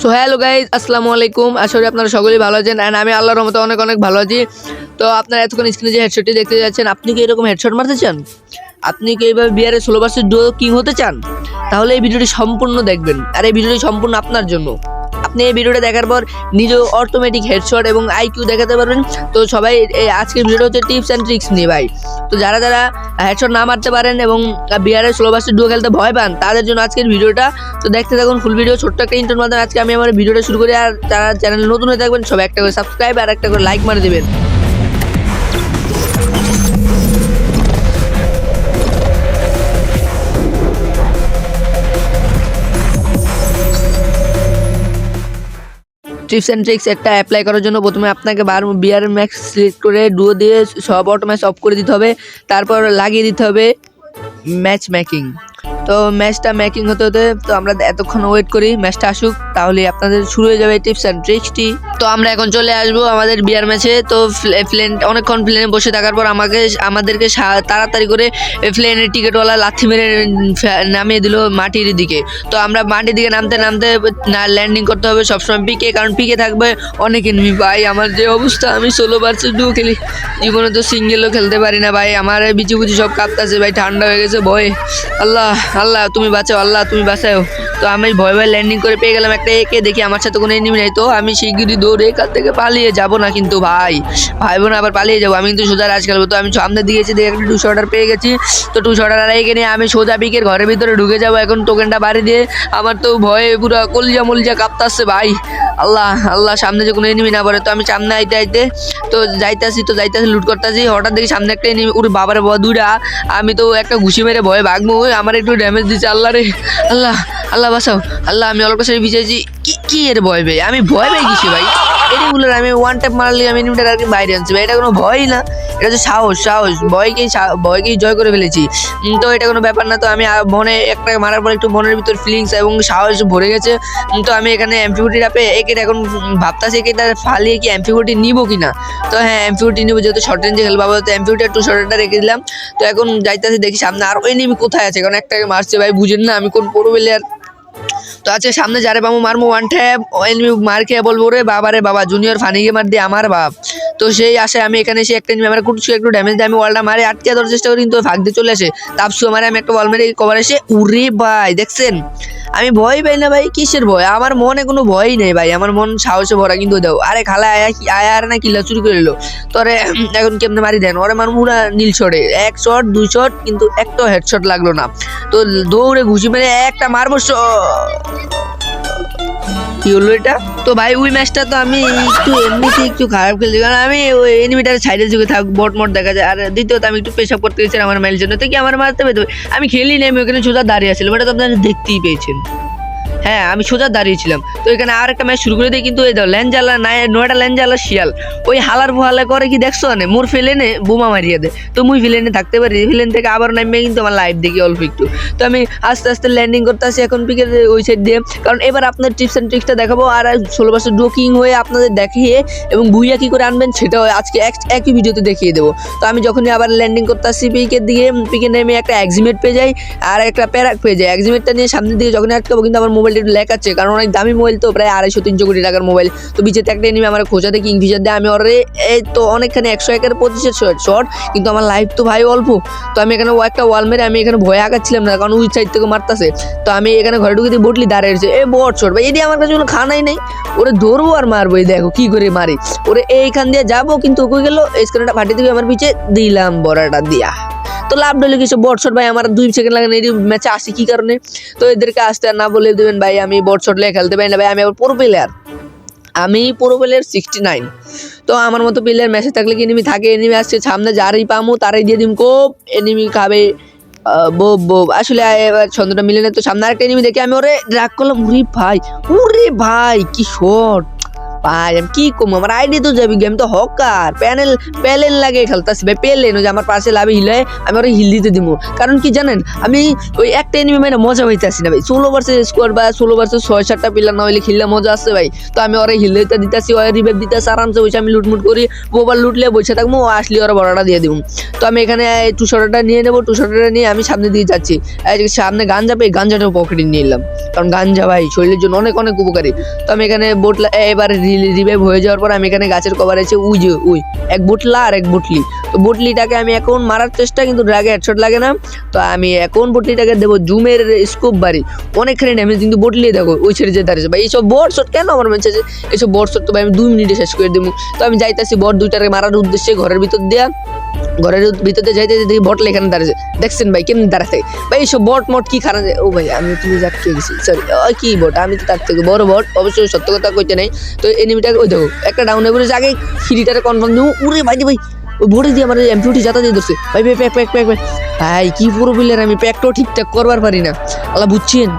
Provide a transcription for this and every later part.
So hello guys, আসসালামু আলাইকুম। আশা করি আপনারা সকলেই ভালো আছেন অ্যান্ড আমি আল্লাহর রহমতে অনেক অনেক ভালো আছি। তো আপনারা এতক্ষণ স্ক্রিনে যে হেডশটটি দেখতে যাচ্ছেন, আপনি কি এরকম হেডশট মারতে চান? আপনি কি এইভাবে বিয়ারের 16 ডুও কিং হতে চান? তাহলে এই ভিডিওটি সম্পূর্ণ দেখবেন, আর এই ভিডিওটি সম্পূর্ণ আপনার জন্য। আপনি এই ভিডিওটা দেখার পর নিজেও অটোমেটিক হেডশট এবং আইকিউ দেখাতে পারবেন। তো সবাই আজকের ভিডিওটা হচ্ছে টিপস অ্যান্ড ট্রিক্স নিয়ে ভাই। তো যারা যারা হেডশট না মারতে পারেন এবং বিয়ারের 16 ডুও খেলতে ভয় পান, তাদের জন্য আজকের ভিডিওটা। তো দেখতে থাকুন ফুল ভিডিও। ছোট্ট একটা ইন্টার মাধ্যমে আজকে আমি আমার ভিডিওটা শুরু করি। আর যারা চ্যানেলে নতুন হয়ে থাকবেন সবাই একটা করে সাবস্ক্রাইব আর একটা করে লাইক মারে দেবেন। টিপস অ্যান্ড ট্রিক্স একটা অ্যাপ্লাই করার জন্য প্রথমে আপনাকে বিয়ার ম্যাক্স সিলেক্ট করে ডুও দিয়ে সব অটো ম্যাচ অফ করে দিতে হবে। তারপর লাগিয়ে দিতে হবে ম্যাচ মেকিং। তো ম্যাচটা মেকিং হতে হতে তো আমরা এতক্ষণ ওয়েট করি ম্যাচটা আসুক, তাহলে আপনাদের শুরু হয়ে যাবে টিপস অ্যান্ড ট্রিক্সটি। তো আমরা এখন চলে আসবো আমাদের বিয়ার ম্যাচে। তো অনেকক্ষণ প্লেনে বসে থাকার পর আমাদেরকে তাড়াতাড়ি করে প্লেনের টিকিটওয়ালা লাথি মেরে নামিয়ে দিল মাটির দিকে। তো আমরা মাটির দিকে নামতে নামতে ল্যান্ডিং করতে হবে সবসময় পিকে, কারণ পিকে থাকবে অনেক এনিমি। ভাই আমার যে অবস্থা, আমি 16 ডুও খেলি, জীবনে তো সিঙ্গেলও খেলতে পারি না ভাই। আমার বিচি বুচি সব কাঁপতেছে ভাই, ঠান্ডা হয়ে গেছে ভয়ে। আল্লাহ আল্লাহ তুমি বাঁচাও, আল্লাহ তুমি বাঁচাও। তো আমি ভয় ভয় ল্যান্ডিং করে পেয়ে গেলাম একটা একে। দেখি আমার সাথে কোনো এনিমি নেই, তো আমি শিগগিরই দৌড়ে এখান থেকে পালিয়ে যাবো না কিন্তু ভাই, ভাইবো না আবার পালিয়ে যাবো। আমি কিন্তু সোজা রাজ খেলবো। তো আমি সামনে দিয়েছি, দেখে একটা 2 শটার পেয়ে গেছি। তো 2 শটার একে নিয়ে আমি সোজা পিকের ঘরের ভিতরে ঢুকে যাবো এখন টোকেনটা বাড়ি দিয়ে। আমার তো ভয়ে পুরো কলিজা মলিজা কাঁপতাছে ভাই। আল্লাহ আল্লাহ, সামনে যে কোনো এনিমি না পড়ে। তো আমি সামনে আইতে আইতে তো যাইতাছি লুট করতেছি। হঠাৎ দেখি সামনে একটা এনিমি, ওরে বাবার বাবা দুইটা। আমি তো একটা ঘুষি মেরে ভয়ে ভাগবো, আমার একটু ড্যামেজ দিচ্ছে। আল্লাহ রে আল্লাহ, আল্লাহ বাঁচাও আল্লাহ। আমি অল্প সাথে ভিজেছি। কি এর ভয় পেয়ে আমি ভয় পেয়ে গেছি ভাই। এনিমিগুলোর আমি ওয়ান ট্যাপ মারলে আমি এনিমিটার আর কি বাইরে আনছি ভাই। এটা কোনো ভয়ই না, এটা হচ্ছে সাহস। ভয়কেই জয় করে ফেলেছি। তো এটা কোনো ব্যাপার না। তো আমি মনে একটা মারার পর একটু মনের ভিতর ফিলিংস এবং সাহস ভরে গেছে। তো আমি এখানে এমপি40 রাপে একের এখন ভাবতাছি একেটা ফালিয়ে কি এমপি40 নিবো কিনা। তো হ্যাঁ, এমপি40 নিবো, যেহেতু শর্ট রেঞ্জে খেলবো। তো এমপি40 আর 2 শটারটা রেখে দিলাম। তো এখন যাইতাছি দেখি সামনে আর ওই এনিমি কোথায় আছে, কারণ একটাকে মারছে ভাই, বুঝেন না আমি কোন পুরো প্লেয়ার। তো আজকে সামনে যারে পাবো মারমো ওয়ান ট্যাপ। এনিমি মার খেয়ে বলবো রে বাবা রে বাবা, জুনিয়র ফানি গেমার দিয়ে আমার বাপ। তো সেই আশায় আমি এখানে এসে একটা এনিমি আমার একটু ড্যামেজ দিয়ে আমি ওয়ালটা মারে আটকে দেওয়ার চেষ্টা করি, কিন্তু ভাগ দিয়ে চলে আসে। তাপসু মারে আমি একটা ওয়াল মেরে কভার এসে উরে ভাই দেখছেন আমি ভয় পাই না ভাই। কিসের ভয়? আমার মনে কোনো ভয়ই নেই ভাই, আমার মন সাহসে ভরা। কিন্তু দাও আরে খালা আয়া আর না কিলা চুরি করে এলো তোরে। এখন কেমনে মারি দেন ওরে, আমার পুরা নীল শটে 1 শট 2 শট, কিন্তু একটা হেডশট লাগলো না। তো দৌড়ে ঘুষি মেরে একটা মারবো। কি হলো এটা? তো ভাই ওই ম্যাচটা তো আমি একটু এমনিতে একটু খারাপ খেলছি, কারণ আমি ওই এনিমিটার সাইডের যুগে থাক বট দেখা যায়। আর দ্বিতীয়ত আমি একটু পেশাব করতে গেছিলাম আমার মেল জন্য, তো কি আমার মারতে পেতে আমি খেলি না, আমি ওখানে সোজা দাঁড়িয়ে আসছিলাম। এটা তো আপনারা দেখতেই পেয়েছেন। হ্যাঁ, আমি সোজা দাঁড়িয়েছিলাম। তো এখানে আর একটা ম্যাচ শুরু করে দিই, কিন্তু এই দাও ল্যাঞ্জালা নয়টা ল্যাঞ্জালা শিয়াল ওই হালার ভুহালা করে কি দেখছো না, মোর ফেলেনে বোমা মারিয়ে দেয়। তো মুই ফিলেনে থাকতে পারি, ফিলেন থেকে আবার নামবে কিন্তু আমার লাইফ দেখি অল্প একটু। তো আমি আস্তে আস্তে ল্যান্ডিং করতে আসি এখন পিকের ওই সাইড দিয়ে, কারণ এবার আপনার টিপস অ্যান্ড ট্রিক্সটা দেখাবো। আর 16 ডুকিং হয়ে আপনাদের দেখিয়ে এবং বুইয়া কী করে আনবেন সেটাও আজকে একই ভিডিওতে দেখিয়ে দেবো। তো আমি যখনই আবার ল্যান্ডিং করতে আসি পিকের দিকে, পিকে নেমে একটা এক্সিমেট পেয়ে যাই আর একটা প্যারাক পেয়ে যাই। এক্সিমেটটা নিয়ে সামনের দিকে যখনই আটকাবো, কিন্তু আমার মোবাইলটা একটু ল্যাক আছে, কারণ অনেক দামি মোবাইল, তো প্রায় 250-300 কোটি টাকার মোবাইল। তো বিচেতে একটা এনিমি আমার খোঁজাতে কিংফিশার দিয়ে আমি ওরে এই তো অনেকখানি 101-25 শট, কিন্তু আমার লাইফ তো ভাই অল্প। তো আমি এখানে একটা ওয়াল মেরে আমি এখানে ভয় আগাচ্ছিলাম না, কারণ ওই সাইড থেকে মারতাছে। তো আমি এখানে ঘরে ঢুকে দিয়ে বটলি দাঁড়িয়ে রয়েছে। এই বট শট ভাই, এটি আমার কাছে কোনো খানাই নেই। ওরে ধরবো আর মারবো, এই দেখো কি করে মারি। ওরে এইখান দিয়ে যাবো, কিন্তু ওকে গেল স্ক্রিনটা ফাটিয়ে দিবি আমার পিছে দিলাম বড়াটা দিয়া। তো লাভ ডলে কিছু বটশট ভাই, আমার 2 সেকেন্ড লাগে না এই ম্যাচে আসি কি কারণে। তো এদেরকে আসতে আর না বলে দেবেন ভাই, আমি বটশট লেগে খেলতে পারি না ভাই। আমি আবার প্রো প্লেয়ার, 69। তো আমার মতো প্লেয়ার ম্যাচে থাকলে কি এনিমি থাকে? এনিমি আসছে সামনে, যারই পামো তারাই দিয়ে দিম কোপ, এনিমি খাবে আসলে এবার ছন্দটা মিলে না। তো সামনে আরেকটা এনিমি দেখে আমি ওরে ড্রাগ করলাম। উরে ভাই কি শট ভাই আমি কি কম, আমার আইডি তো যাবি, গেম তো হকার প্যানেল লাগে খেলতেছি ভাই। প্যানেল ওই যে আমার পাশে লাভে হিলে আমি ওরা হিল দিতে দিব। কারণ কি জানেন, আমি ওই একটা এনিমি মানে মজা হইতে আসি না ভাই। 16 ভার্সেস স্কোয়াড বা 16 ভার্সেস 6-7টা প্লেয়ার না হইলে খেললে মজা আছে ভাই। তো আমি ওরা হিল দিতে দিতেছি, ওরা রিভাইভ দিতেছে আরামসে বসে আমি লুটমুট করি। গোবার লুটলে বসে থাকবো, ও আসলে ওরা বড়টা দিয়ে দিব। তো আমি এখানে টুশটারটা নিয়ে নেবো, টুশটারটা নিয়ে আমি সামনে দিয়ে যাচ্ছি। সামনে গাঞ্জা পেয়ে গাঞ্জাটাও পকেটে নিয়ে নিলাম, কারণ গাঞ্জা ভাই শরীরের জন্য অনেক অনেক উপকারী। তো আমি এখানে এবার রিভাইভ হয়ে যাওয়ার পর আমি এখানে গাছের কভার আছে উই এক বুটলা আর এক বুটলি। তো বুটলিটাকে আমি এখন মারার চেষ্টা, কিন্তু ড্রাগে হেডশট লাগে না। তো আমি এখন বুটলিটাকে দেবো জুমের স্কোপ বাড়ি, অনেকখানি ড্যামেজ। কিন্তু বুটলি দেখো ওই ছেড়ে যেতে পারছে ভাই। এইসব বট শট কেন আমার মনে হচ্ছে, এইসব বট শট তো ভাই আমি 2 মিনিটে শেষ করে দেবো। তো আমি যাইতেছি বট দুইটাকে মারার উদ্দেশ্যে ঘরের ভিতর দিয়ে যাইতে দেখি বট এখানে দাঁড়াচ্ছে। দেখছেন ভাই কেমনি দাঁড়াতে ভাই। এইসব বট মট কি খারাপ। ও ভাই আমি তুমি যাক কে গেছি, সরি কি বট, আমি তো তার থেকে বড় বট, অবশ্যই সত্য কথা কইতে নাই। তো এনিমিটাকে ওই দেখো একটা ডাউনে পড়েছে, আগে ফ্রিটারে কনফার্ম দেবো। উড়ে ভাই ভাই ওই ভোটে দিয়ে আমার এমপিউটি যাতা দিয়ে ধরছে ভাই। ভাই প্যাক ভাই কি পুরো প্লেয়ার, আমি প্যাকটাও ঠিকঠাক করবার পারি না। আল্লাহ বুঝছেন,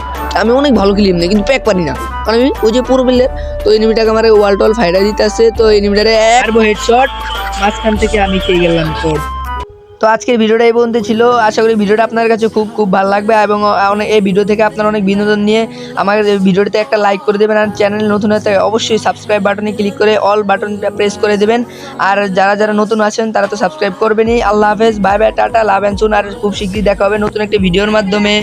আমি অনেক ভালো খেলি এমনি, কিন্তু প্যাক পারি না, কারণ আমি ওই যে পুরো প্লেয়ার। তো এনিমিটাকে আমার ওয়াল টল ফাইডা দিতে আসছে। তো এনিমিটারে হেডশট মাঝখান থেকে আমি খেয়ে গেলাম কোড। তো আজকের ভিডিওটা এই পর্যন্ত ছিল। আশা করি ভিডিওটা আপনার কাছে খুব ভালো লাগবে, এবং এই ভিডিও থেকে আপনার অনেক বিনোদন নিয়ে আমার ভিডিওটিতে একটা লাইক করে দেবেন। আর চ্যানেল নতুন হতে অবশ্যই সাবস্ক্রাইব বাটনে ক্লিক করে অল বাটনটা প্রেস করে দেবেন। আর যারা নতুন আছেন তারা তো সাবস্ক্রাইব করবেনই। আল্লাহ হাফেজ, bye bye, tata, love and soon. আর খুব শীঘ্রই দেখা হবে নতুন একটা ভিডিওর মাধ্যমে।